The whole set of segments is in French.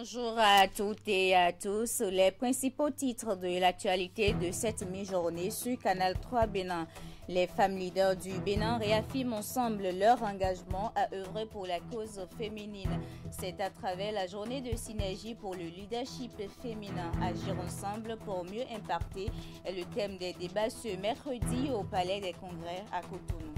Bonjour à toutes et à tous. Les principaux titres de l'actualité de cette mi-journée sur Canal 3 Bénin. Les femmes leaders du Bénin réaffirment ensemble leur engagement à œuvrer pour la cause féminine. C'est à travers la journée de synergie pour le leadership féminin. Agir ensemble pour mieux impacter le thème des débats ce mercredi au Palais des Congrès à Cotonou.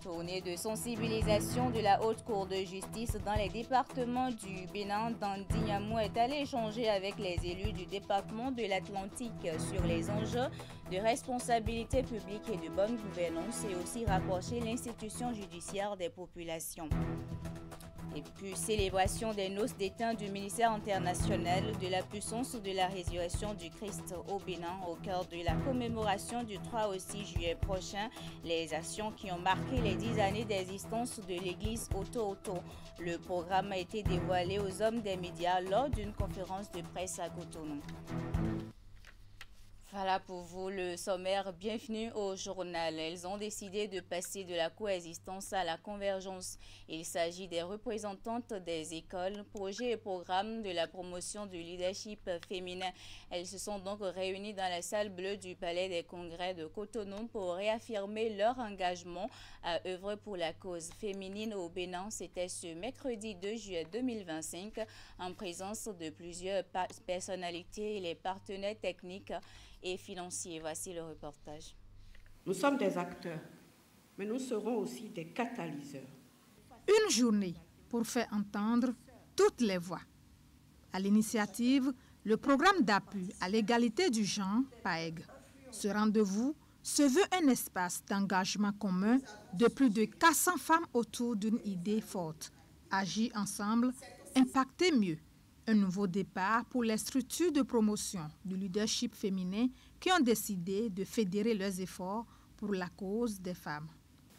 Tournée de sensibilisation de la Haute Cour de justice dans les départements du Bénin. Dandy Niamou est allé échanger avec les élus du département de l'Atlantique sur les enjeux de responsabilité publique et de bonne gouvernance et aussi rapprocher l'institution judiciaire des populations. Et puis, célébration des noces d'étain du ministère international de la puissance de la résurrection du Christ au Bénin au cœur de la commémoration du 3 au 6 juillet prochain. Les actions qui ont marqué les 10 années d'existence de l'église Oto-Oto. Le programme a été dévoilé aux hommes des médias lors d'une conférence de presse à Cotonou. Voilà pour vous le sommaire. Bienvenue au journal. Elles ont décidé de passer de la coexistence à la convergence. Il s'agit des représentantes des écoles, projets et programmes de la promotion du leadership féminin. Elles se sont donc réunies dans la salle bleue du Palais des Congrès de Cotonou pour réaffirmer leur engagement à œuvrer pour la cause féminine au Bénin. C'était ce mercredi 2 juillet 2025 en présence de plusieurs personnalités et les partenaires techniques et financiers. Voici le reportage. Nous sommes des acteurs, mais nous serons aussi des catalyseurs. Une journée pour faire entendre toutes les voix. À l'initiative, le programme d'appui à l'égalité du genre, PAEG. Ce rendez-vous se veut un espace d'engagement commun de plus de 400 femmes autour d'une idée forte. Agir ensemble, impacter mieux. Un nouveau départ pour les structures de promotion du leadership féminin qui ont décidé de fédérer leurs efforts pour la cause des femmes.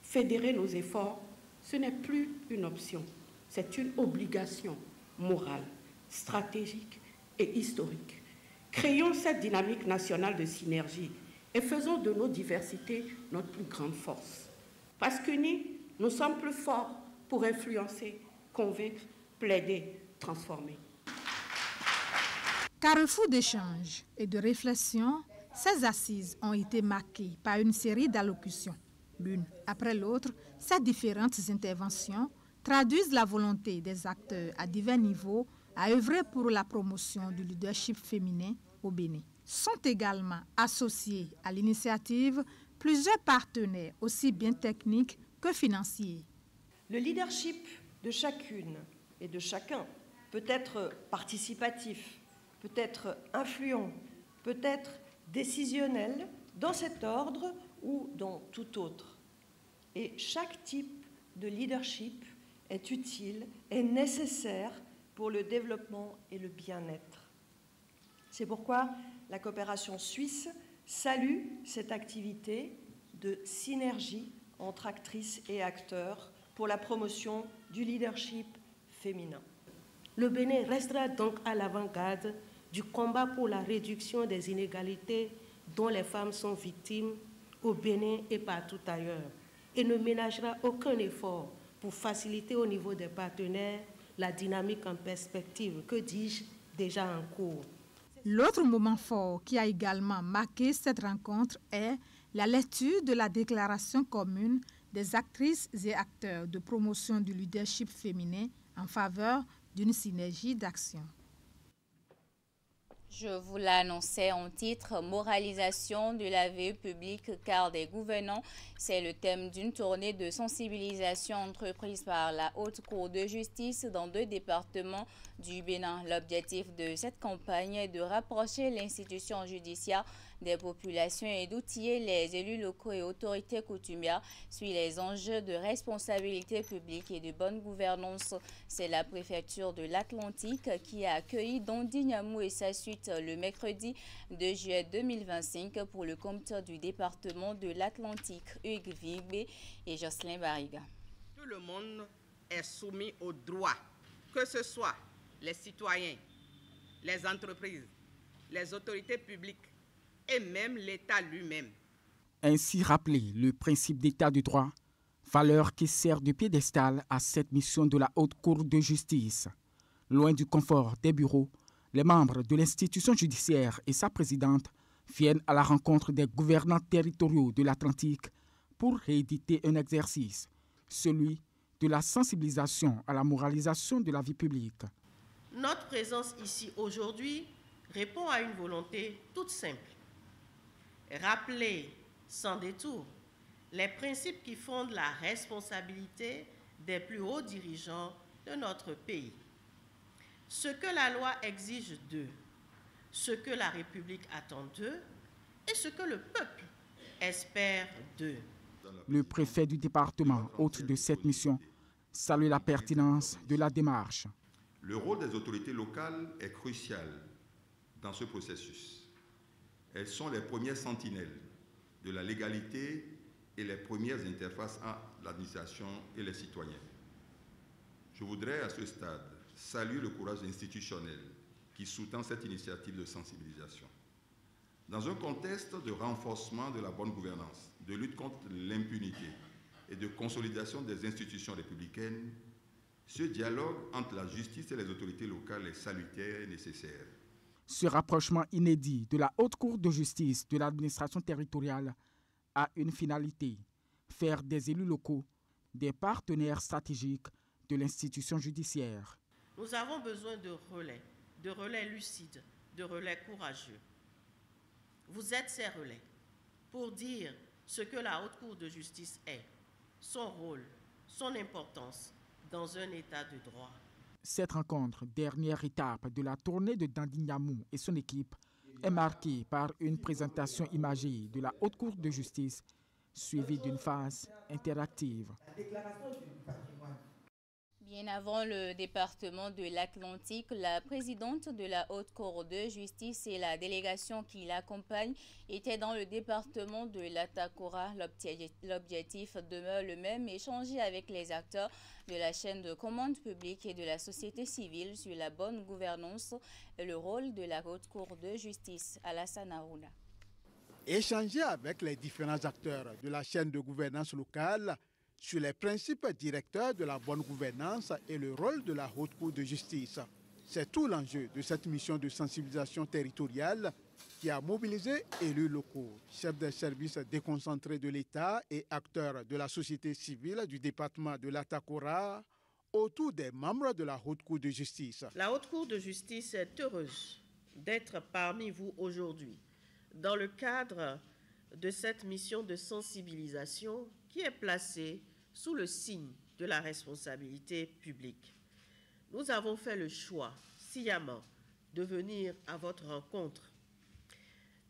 Fédérer nos efforts, ce n'est plus une option, c'est une obligation morale, stratégique et historique. Créons cette dynamique nationale de synergie et faisons de nos diversités notre plus grande force. Parce qu'unis, nous sommes plus forts pour influencer, convaincre, plaider, transformer. Carrefour d'échanges et de réflexion, ces assises ont été marquées par une série d'allocutions. L'une après l'autre, ces différentes interventions traduisent la volonté des acteurs à divers niveaux à œuvrer pour la promotion du leadership féminin au Bénin. Sont également associés à l'initiative plusieurs partenaires aussi bien techniques que financiers. Le leadership de chacune et de chacun peut être participatif, peut être influent, peut être décisionnel dans cet ordre ou dans tout autre. Et chaque type de leadership est utile et nécessaire pour le développement et le bien-être. C'est pourquoi la coopération suisse salue cette activité de synergie entre actrices et acteurs pour la promotion du leadership féminin. Le Bénin restera donc à l'avant-garde du combat pour la réduction des inégalités dont les femmes sont victimes au Bénin et partout ailleurs et ne ménagera aucun effort pour faciliter au niveau des partenaires la dynamique en perspective, que dis-je, déjà en cours. L'autre moment fort qui a également marqué cette rencontre est la lecture de la déclaration commune des actrices et acteurs de promotion du leadership féminin en faveur d'une synergie d'action. Je vous l'annonçais en titre, moralisation de la vie publique car des gouvernants. C'est le thème d'une tournée de sensibilisation entreprise par la Haute Cour de justice dans 2 départements du Bénin. L'objectif de cette campagne est de rapprocher l'institution judiciaire des populations et d'outiller les élus locaux et autorités coutumières sur les enjeux de responsabilité publique et de bonne gouvernance. C'est la préfecture de l'Atlantique qui a accueilli Dandy Niamou et sa suite le mercredi 2 juillet 2025 pour le compte du département de l'Atlantique, Hugues Vigbe et Jocelyn Bariga. Tout le monde est soumis aux droits, que ce soit les citoyens, les entreprises, les autorités publiques et même l'État lui-même. Ainsi rappelé le principe d'état de droit, valeur qui sert de piédestal à cette mission de la Haute Cour de justice. Loin du confort des bureaux, les membres de l'institution judiciaire et sa présidente viennent à la rencontre des gouvernants territoriaux de l'Atlantique pour rééditer un exercice, celui de la sensibilisation à la moralisation de la vie publique. Notre présence ici aujourd'hui répond à une volonté toute simple. Rappeler sans détour les principes qui fondent la responsabilité des plus hauts dirigeants de notre pays. Ce que la loi exige d'eux, ce que la République attend d'eux et ce que le peuple espère d'eux. Le préfet du département, hôte de cette mission, salue la pertinence de la démarche. Le rôle des autorités locales est crucial dans ce processus. Elles sont les premières sentinelles de la légalité et les premières interfaces entre l'administration et les citoyens. Je voudrais à ce stade saluer le courage institutionnel qui sous-tend cette initiative de sensibilisation. Dans un contexte de renforcement de la bonne gouvernance, de lutte contre l'impunité et de consolidation des institutions républicaines, ce dialogue entre la justice et les autorités locales est salutaire et nécessaire. Ce rapprochement inédit de la Haute Cour de justice de l'administration territoriale a une finalité, faire des élus locaux des partenaires stratégiques de l'institution judiciaire. Nous avons besoin de relais lucides, de relais courageux. Vous êtes ces relais pour dire ce que la Haute Cour de justice est, son rôle, son importance dans un état de droit. Cette rencontre, dernière étape de la tournée de Dandy Ndiamou et son équipe, est marquée par une présentation imagée de la Haute Cour de justice, suivie d'une phase interactive. Bien avant le département de l'Atlantique, la présidente de la Haute Cour de justice et la délégation qui l'accompagne étaient dans le département de l'Atakora. L'objectif demeure le même, échanger avec les acteurs de la chaîne de commande publique et de la société civile sur la bonne gouvernance et le rôle de la Haute Cour de justice. Alassane Harouna. Échanger avec les différents acteurs de la chaîne de gouvernance locale sur les principes directeurs de la bonne gouvernance et le rôle de la Haute Cour de justice. C'est tout l'enjeu de cette mission de sensibilisation territoriale qui a mobilisé élus locaux, chefs des services déconcentrés de l'État et acteurs de la société civile du département de l'Atakora autour des membres de la Haute Cour de justice. La Haute Cour de justice est heureuse d'être parmi vous aujourd'hui dans le cadre de cette mission de sensibilisation qui est placée sous le signe de la responsabilité publique. Nous avons fait le choix, sciemment, de venir à votre rencontre,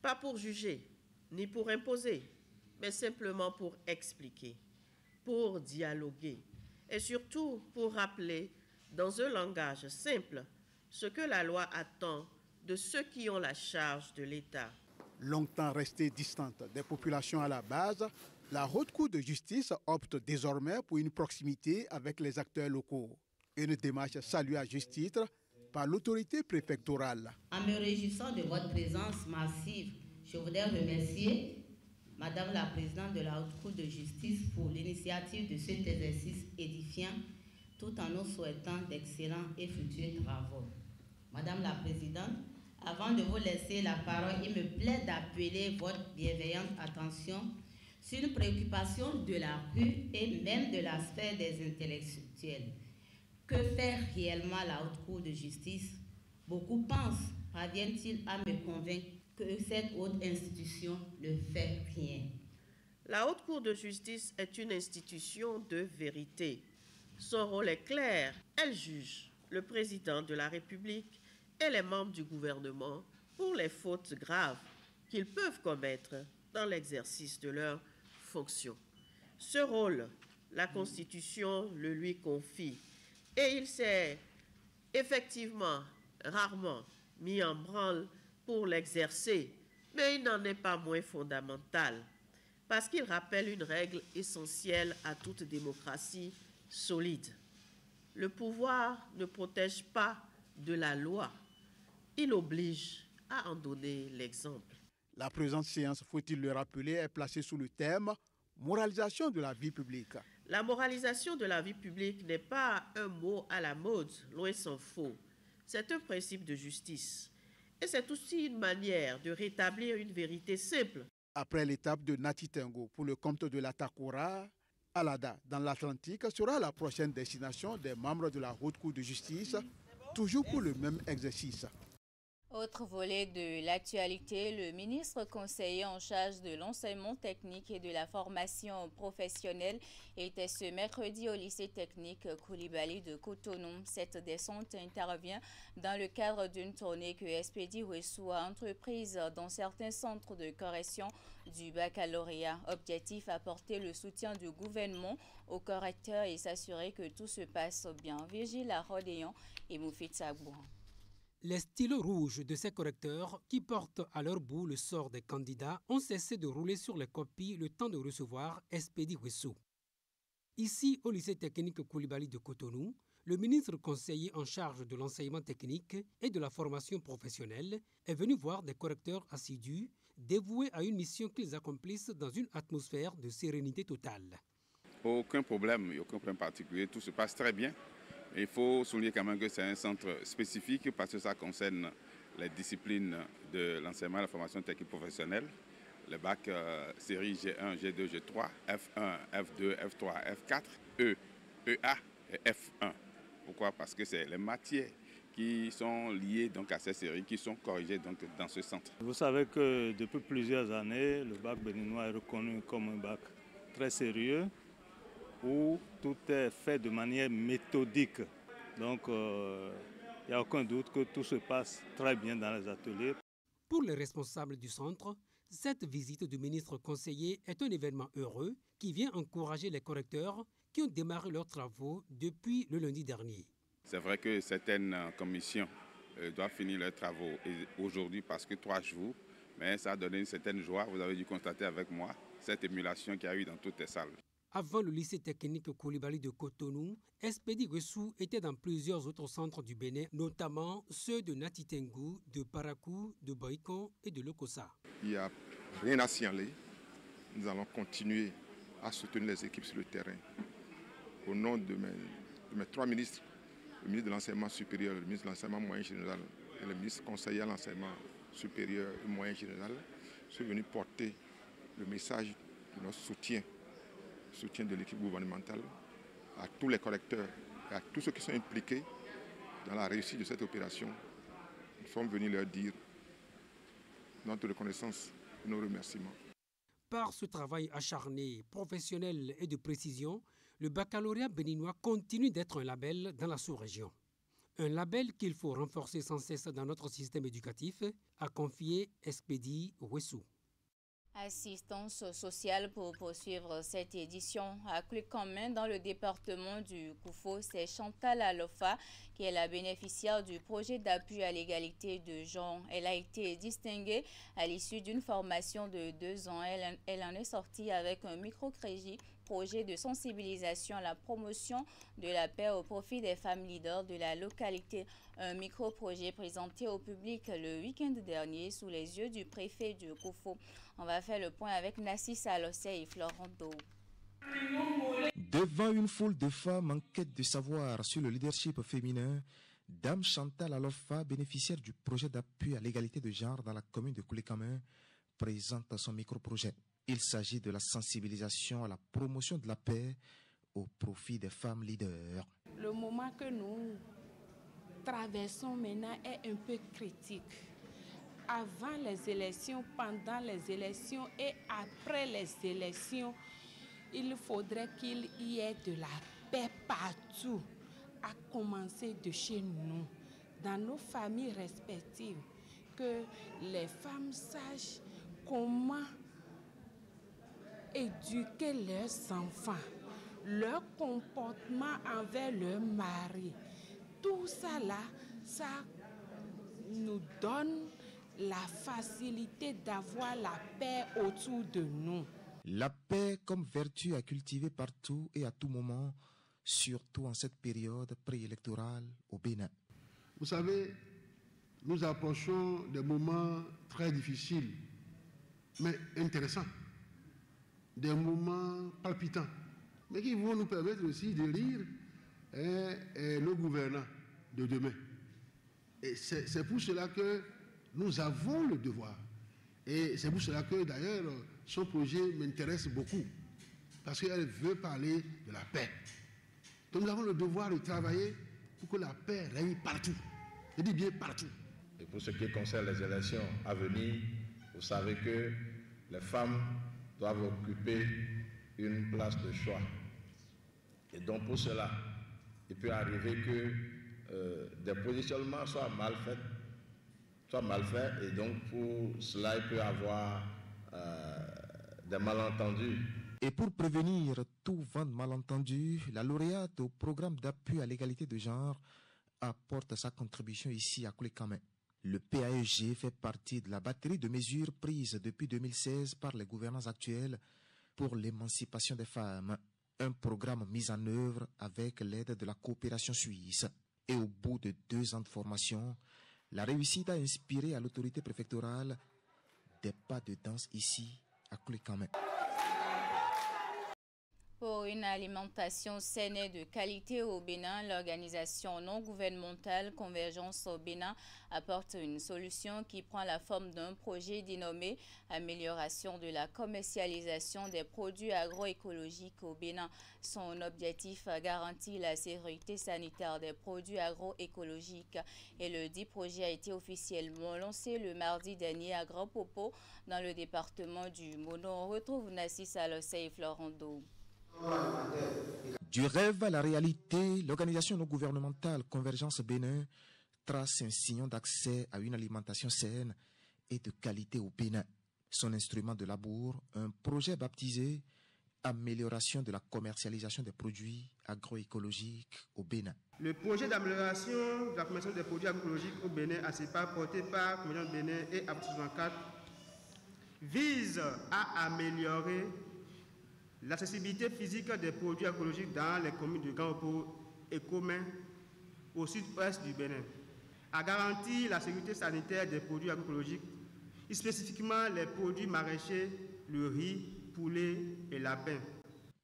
pas pour juger, ni pour imposer, mais simplement pour expliquer, pour dialoguer et surtout pour rappeler, dans un langage simple, ce que la loi attend de ceux qui ont la charge de l'État. Longtemps restée distante des populations à la base, la Haute Cour de justice opte désormais pour une proximité avec les acteurs locaux. Une démarche saluée à juste titre par l'autorité préfectorale. En me réjouissant de votre présence massive, je voudrais remercier Madame la Présidente de la Haute Cour de justice pour l'initiative de cet exercice édifiant, tout en nous souhaitant d'excellents et fructueux travaux. Madame la Présidente, avant de vous laisser la parole, il me plaît d'appeler votre bienveillante attention sur une préoccupation de la rue et même de la sphère des intellectuels. Que fait réellement la Haute Cour de justice? Beaucoup pensent, parviennent-ils à me convaincre que cette haute institution ne fait rien? La Haute Cour de justice est une institution de vérité. Son rôle est clair. Elle juge le président de la République et les membres du gouvernement pour les fautes graves qu'ils peuvent commettre dans l'exercice de leurs fonctions. Ce rôle, la Constitution le lui confie et il s'est effectivement rarement mis en branle pour l'exercer, mais il n'en est pas moins fondamental parce qu'il rappelle une règle essentielle à toute démocratie solide. Le pouvoir ne protège pas de la loi. Il oblige à en donner l'exemple. La présente séance, faut-il le rappeler, est placée sous le thème « Moralisation de la vie publique ». La moralisation de la vie publique n'est pas un mot à la mode, loin s'en faut. C'est un principe de justice. Et c'est aussi une manière de rétablir une vérité simple. Après l'étape de Nati Tengo pour le compte de la Takora, Alada dans l'Atlantique sera la prochaine destination des membres de la Haute Cour de justice, toujours pour le même exercice. Autre volet de l'actualité, le ministre conseiller en charge de l'enseignement technique et de la formation professionnelle était ce mercredi au lycée technique Coulibaly de Cotonou. Cette descente intervient dans le cadre d'une tournée que SPD Wessou a entreprise dans certains centres de correction du baccalauréat. Objectif, apporter le soutien du gouvernement aux correcteurs et s'assurer que tout se passe bien. Virgile Arodéon et Moufid Sagbouan. Les stylos rouges de ces correcteurs, qui portent à leur bout le sort des candidats, ont cessé de rouler sur les copies le temps de recevoir SPD Wessou. Ici, au lycée technique Coulibaly de Cotonou, le ministre conseiller en charge de l'enseignement technique et de la formation professionnelle est venu voir des correcteurs assidus, dévoués à une mission qu'ils accomplissent dans une atmosphère de sérénité totale. Aucun problème particulier, tout se passe très bien. Il faut souligner quand même que c'est un centre spécifique parce que ça concerne les disciplines de l'enseignement et la formation technique professionnelle, le bac série G1, G2, G3, F1, F2, F3, F4, E, EA et F1. Pourquoi? Parce que c'est les matières qui sont liées donc à ces séries qui sont corrigées donc dans ce centre. Vous savez que depuis plusieurs années, le bac béninois est reconnu comme un bac très sérieux, où tout est fait de manière méthodique. Donc, il n'y a aucun doute que tout se passe très bien dans les ateliers. Pour les responsables du centre, cette visite du ministre conseiller est un événement heureux qui vient encourager les correcteurs qui ont démarré leurs travaux depuis le lundi dernier. C'est vrai que certaines commissions doivent finir leurs travaux aujourd'hui parce que 3 jours, mais ça a donné une certaine joie. Vous avez dû constater avec moi cette émulation qu'il y a eu dans toutes les salles. Avant le lycée technique Coulibaly de Cotonou, SPD Wessou était dans plusieurs autres centres du Bénin, notamment ceux de Nati Tengo, de Parakou, de Boïkon et de Lokossa. Il n'y a rien à signaler. Nous allons continuer à soutenir les équipes sur le terrain. Au nom de mes 3 ministres, le ministre de l'enseignement supérieur, le ministre de l'enseignement moyen général et le ministre conseiller à l'enseignement supérieur et moyen général, je suis venu porter le message de notre soutien de l'équipe gouvernementale, à tous les correcteurs et à tous ceux qui sont impliqués dans la réussite de cette opération. Nous sommes venus leur dire notre reconnaissance et nos remerciements. Par ce travail acharné, professionnel et de précision, le baccalauréat béninois continue d'être un label dans la sous-région. Un label qu'il faut renforcer sans cesse dans notre système éducatif, a confié SPD Wessou. Assistance sociale pour poursuivre cette édition. À Cluc-en-Main, dans le département du Koufo, c'est Chantal Alofa qui est la bénéficiaire du projet d'appui à l'égalité de genre. Elle a été distinguée à l'issue d'une formation de 2 ans. Elle en est sortie avec un microcrédit, projet de sensibilisation à la promotion de la paix au profit des femmes leaders de la localité. Un micro-projet présenté au public le week-end dernier sous les yeux du préfet du Koufo. On va faire le point avec Nassis Alossé et Florent Do. Devant une foule de femmes en quête de savoir sur le leadership féminin, Dame Chantal Alofa, bénéficiaire du projet d'appui à l'égalité de genre dans la commune de Cluc-en-Main, présente son micro-projet. Il s'agit de la sensibilisation à la promotion de la paix au profit des femmes leaders. Le moment que nous traversons maintenant est un peu critique. Avant les élections, pendant les élections et après les élections, il faudrait qu'il y ait de la paix partout, à commencer de chez nous, dans nos familles respectives, que les femmes sachent comment éduquer leurs enfants, leur comportement envers leur mari. Tout ça là, ça nous donne la facilité d'avoir la paix autour de nous. La paix comme vertu à cultiver partout et à tout moment, surtout en cette période préélectorale au Bénin. Vous savez, nous approchons des moments très difficiles, mais intéressants. Des moments palpitants. mais qui vont nous permettre aussi de lire nos gouvernants de demain. Et c'est pour cela que nous avons le devoir. Et c'est pour cela que d'ailleurs son projet m'intéresse beaucoup. Parce qu'elle veut parler de la paix. Donc nous avons le devoir de travailler pour que la paix règne partout. Je dis bien partout. Et pour ce qui concerne les élections à venir, vous savez que les femmes doivent occuper une place de choix. Et donc pour cela, il peut arriver que des positionnements soient mal faits, et donc pour cela, il peut y avoir des malentendus. Et pour prévenir tout vent de malentendu, la lauréate au programme d'appui à l'égalité de genre apporte sa contribution ici à Koulikame. Le PAEG fait partie de la batterie de mesures prises depuis 2016 par les gouvernants actuels pour l'émancipation des femmes. Un programme mis en œuvre avec l'aide de la coopération suisse. Et au bout de 2 ans de formation, la réussite a inspiré à l'autorité préfectorale des pas de danse ici à Koulikame. Pour une alimentation saine et de qualité au Bénin, l'organisation non gouvernementale Convergence au Bénin apporte une solution qui prend la forme d'un projet dénommé Amélioration de la commercialisation des produits agroécologiques au Bénin. Son objectif garantit la sécurité sanitaire des produits agroécologiques et le dit projet a été officiellement lancé le mardi dernier à Grand Popo dans le département du Mono. On retrouve Nassis Alossé et Florent Do. Du rêve à la réalité, l'organisation non gouvernementale Convergence Bénin trace un sillon d'accès à une alimentation saine et de qualité au Bénin. Son instrument de labour, un projet baptisé Amélioration de la commercialisation des produits agroécologiques au Bénin. Le projet d'amélioration de la commercialisation des produits agroécologiques au Bénin, ACEPA, porté par Convergence Bénin et Aptis 24, vise à améliorer l'accessibilité physique des produits agroécologiques dans les communes de Grand Popo et Commun au sud-ouest du Bénin, à garantir la sécurité sanitaire des produits agroécologiques, et spécifiquement les produits maraîchers, le riz, poulet et lapin.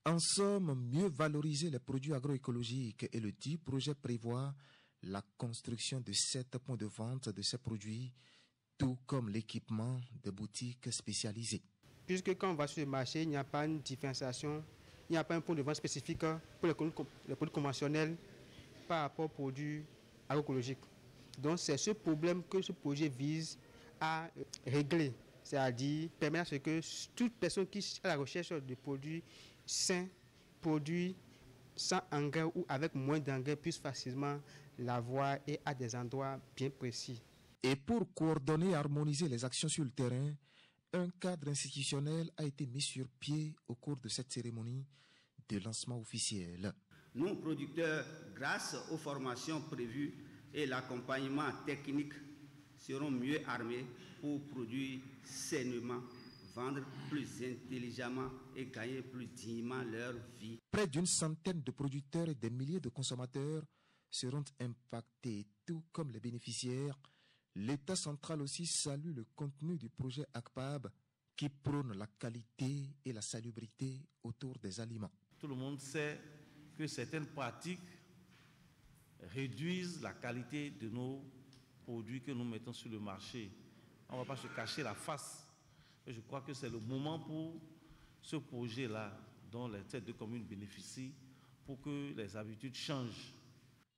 En somme, mieux valoriser les produits agroécologiques et le dit projet prévoit la construction de 7 points de vente de ces produits, tout comme l'équipement de boutiques spécialisées. Puisque quand on va sur le marché, il n'y a pas une différenciation, il n'y a pas un point de vente spécifique pour les produits conventionnels par rapport aux produits agroécologiques. Donc c'est ce problème que ce projet vise à régler, c'est-à-dire permettre à ce que toute personne qui est à la recherche de produits sains, produits sans engrais ou avec moins d'engrais puisse facilement l'avoir et à des endroits bien précis. Et pour coordonner et harmoniser les actions sur le terrain, un cadre institutionnel a été mis sur pied au cours de cette cérémonie de lancement officiel. Nous, producteurs, grâce aux formations prévues et l'accompagnement technique, seront mieux armés pour produire sainement, vendre plus intelligemment et gagner plus dignement leur vie. Près d'une centaine de producteurs et des milliers de consommateurs seront impactés, tout comme les bénéficiaires. L'État central aussi salue le contenu du projet ACPAB qui prône la qualité et la salubrité autour des aliments. Tout le monde sait que certaines pratiques réduisent la qualité de nos produits que nous mettons sur le marché. On ne va pas se cacher la face. Mais je crois que c'est le moment pour ce projet-là, dont les têtes de communes bénéficient, pour que les habitudes changent.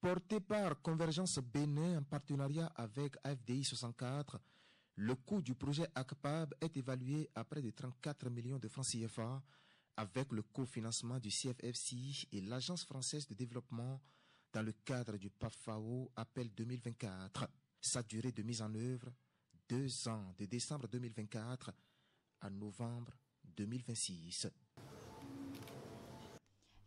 Porté par Convergence Bénin en partenariat avec AFDI 64, le coût du projet ACPAB est évalué à près de 34 millions de francs CFA avec le cofinancement du CFFC et l'Agence française de développement dans le cadre du PAFAO Appel 2024. Sa durée de mise en œuvre, 2 ans, de décembre 2024 à novembre 2026.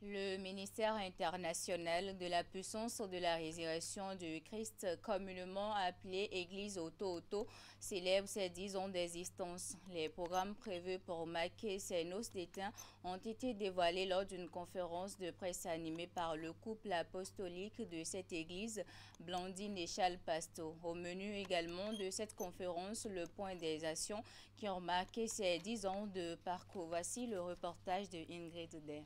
Le ministère international de la puissance de la résurrection de Christ, communément appelé Église Oto-Oto, célèbre ses 10 ans d'existence. Les programmes prévus pour marquer ces noces d'étain ont été dévoilés lors d'une conférence de presse animée par le couple apostolique de cette église, Blandine et Charles Pasto. Au menu également de cette conférence, le point des actions qui ont marqué ces 10 ans de parcours. Voici le reportage de Ingrid Day.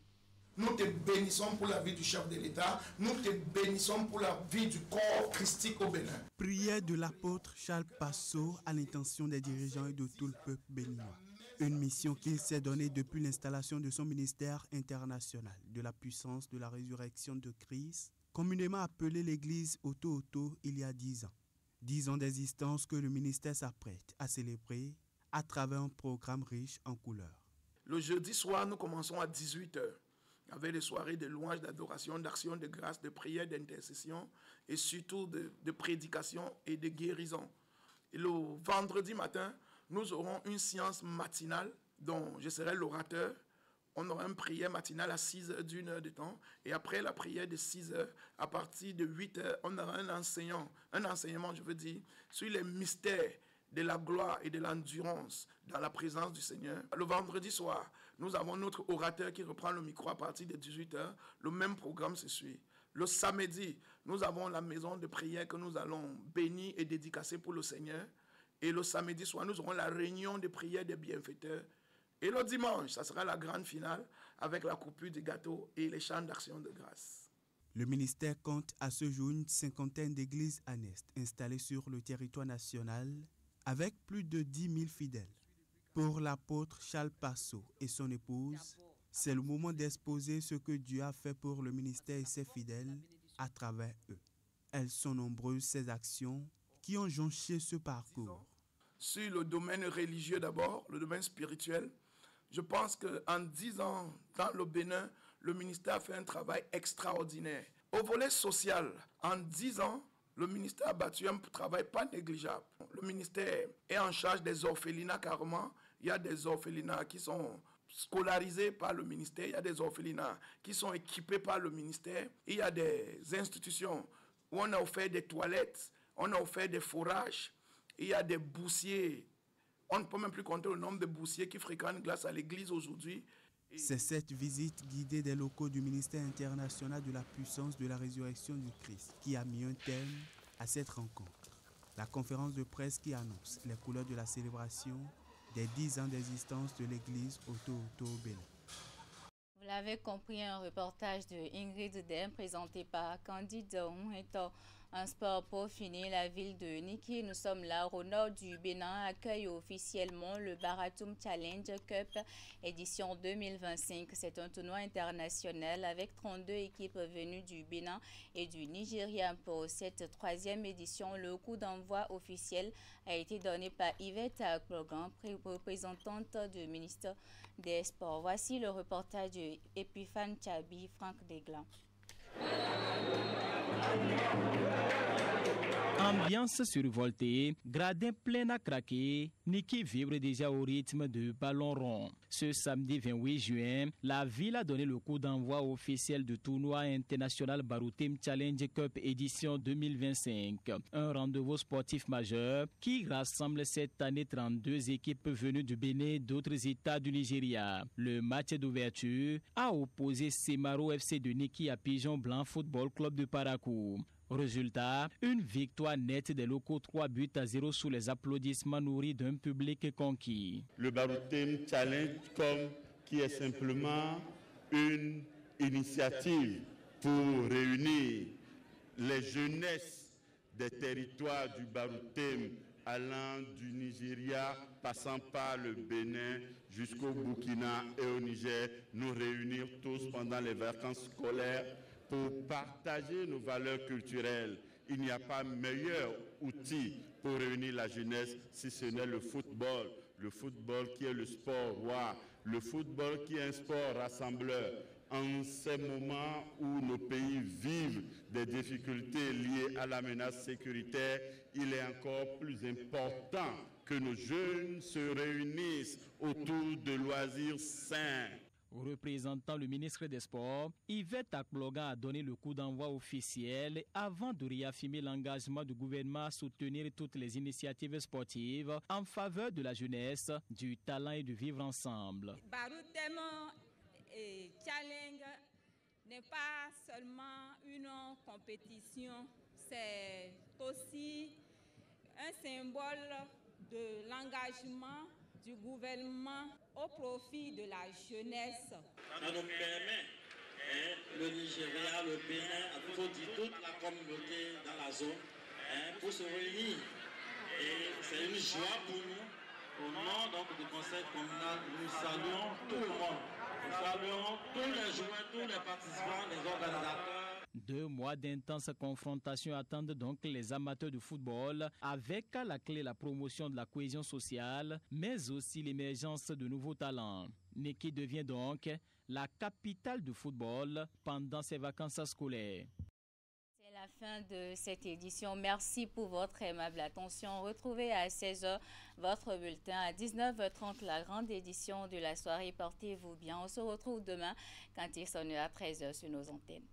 Nous te bénissons pour la vie du chef de l'État. Nous te bénissons pour la vie du corps christique au Bénin. Prière de l'apôtre Charles Passot à l'intention des dirigeants et de tout le peuple béninois. Une mission qu'il s'est donnée depuis l'installation de son ministère international de la puissance de la résurrection de Christ, communément appelé l'Église Auto il y a 10 ans. 10 ans d'existence que le ministère s'apprête à célébrer à travers un programme riche en couleurs. Le jeudi soir, nous commençons à 18h avec des soirées de louanges, d'adoration, d'action, de grâce, de prière, d'intercession et surtout de prédication et de guérison. Et le vendredi matin, nous aurons une séance matinale dont je serai l'orateur. On aura une prière matinale à 6h d'une heure de temps. Et après la prière de 6h, à partir de 8h, on aura un enseignement, sur les mystères de la gloire et de l'endurance dans la présence du Seigneur. Le vendredi soir, nous avons notre orateur qui reprend le micro à partir de 18h. Le même programme se suit. Le samedi, nous avons la maison de prière que nous allons bénir et dédicacer pour le Seigneur. Et le samedi soir, nous aurons la réunion de prière des bienfaiteurs. Et le dimanche, ça sera la grande finale avec la coupure du gâteau et les chants d'action de grâce. Le ministère compte à ce jour une 50aine d'églises annestes installées sur le territoire national avec plus de 10 000 fidèles. Pour l'apôtre Charles Passot et son épouse, c'est le moment d'exposer ce que Dieu a fait pour le ministère et ses fidèles à travers eux. Elles sont nombreuses ces actions qui ont jonché ce parcours. Sur le domaine religieux d'abord, le domaine spirituel, je pense qu'en 10 ans, dans le Bénin, le ministère a fait un travail extraordinaire. Au volet social, en 10 ans, le ministère a battu un travail pas négligeable. Le ministère est en charge des orphelinats carrément. Il y a des orphelinats qui sont scolarisés par le ministère. Il y a des orphelinats qui sont équipés par le ministère. Il y a des institutions où on a offert des toilettes, on a offert des fourrages. Il y a des boussiers. On ne peut même plus compter le nombre de boussiers qui fréquentent grâce à l'église aujourd'hui. C'est cette visite guidée des locaux du ministère international de la puissance de la résurrection du Christ qui a mis un terme à cette rencontre. La conférence de presse qui annonce les couleurs de la célébration des 10 ans d'existence de l'église Auto Bénin. Vous l'avez compris, un reportage de Ingrid Dem présenté par Candide Moueto. Un sport pour finir, la ville de Niki, nous sommes là au nord du Bénin, accueille officiellement le Baratum Challenge Cup édition 2025. C'est un tournoi international avec 32 équipes venues du Bénin et du Nigeria. Pour cette 3e édition, le coup d'envoi officiel a été donné par Yvette Aklogan, représentante du ministère des Sports. Voici le reportage de Epiphane Chabi, Franck Desglands. Ambiance survoltée, gradin plein à craquer, Niki vibre déjà au rythme de ballon rond. Ce samedi 28 juin, la ville a donné le coup d'envoi officiel du tournoi international Baratum Challenge Cup édition 2025. Un rendez-vous sportif majeur qui rassemble cette année 32 équipes venues du Bénin et d'autres États du Nigeria. Le match d'ouverture a opposé Semaro FC de Niki à Pigeon Blanc Football Club de Parakou. Résultat, une victoire nette des locaux 3-0 sous les applaudissements nourris d'un public conquis. Le Baratum Challenge qui est simplement une initiative pour réunir les jeunesses des territoires du Baratum allant du Nigeria, passant par le Bénin jusqu'au Burkina et au Niger, nous réunir tous pendant les vacances scolaires pour partager nos valeurs culturelles. Il n'y a pas meilleur outil pour réunir la jeunesse si ce n'est le football. Le football qui est le sport roi, le football qui est un sport rassembleur. En ces moments où nos pays vivent des difficultés liées à la menace sécuritaire, il est encore plus important que nos jeunes se réunissent autour de loisirs sains. Représentant le ministre des Sports, Yvette Aklogan a donné le coup d'envoi officiel avant de réaffirmer l'engagement du gouvernement à soutenir toutes les initiatives sportives en faveur de la jeunesse, du talent et du vivre ensemble. Baratum Challenge n'est pas seulement une compétition, c'est aussi un symbole de l'engagement du gouvernement au profit de la jeunesse. Ça nous permet le Nigeria, le Bénin, il faut dire toute la communauté dans la zone pour se réunir. Et c'est une joie pour nous. Au nom donc, du conseil communal, nous saluons tout le monde. Nous saluons tous les joueurs, tous les participants, les organisateurs. 2 mois d'intenses confrontations attendent donc les amateurs de football, avec à la clé la promotion de la cohésion sociale, mais aussi l'émergence de nouveaux talents. Niki devient donc la capitale du football pendant ses vacances scolaires. C'est la fin de cette édition. Merci pour votre aimable attention. Retrouvez à 16h votre bulletin. À 19h30, la grande édition de la soirée. Portez-vous bien. On se retrouve demain quand il sonnera 13h sur nos antennes.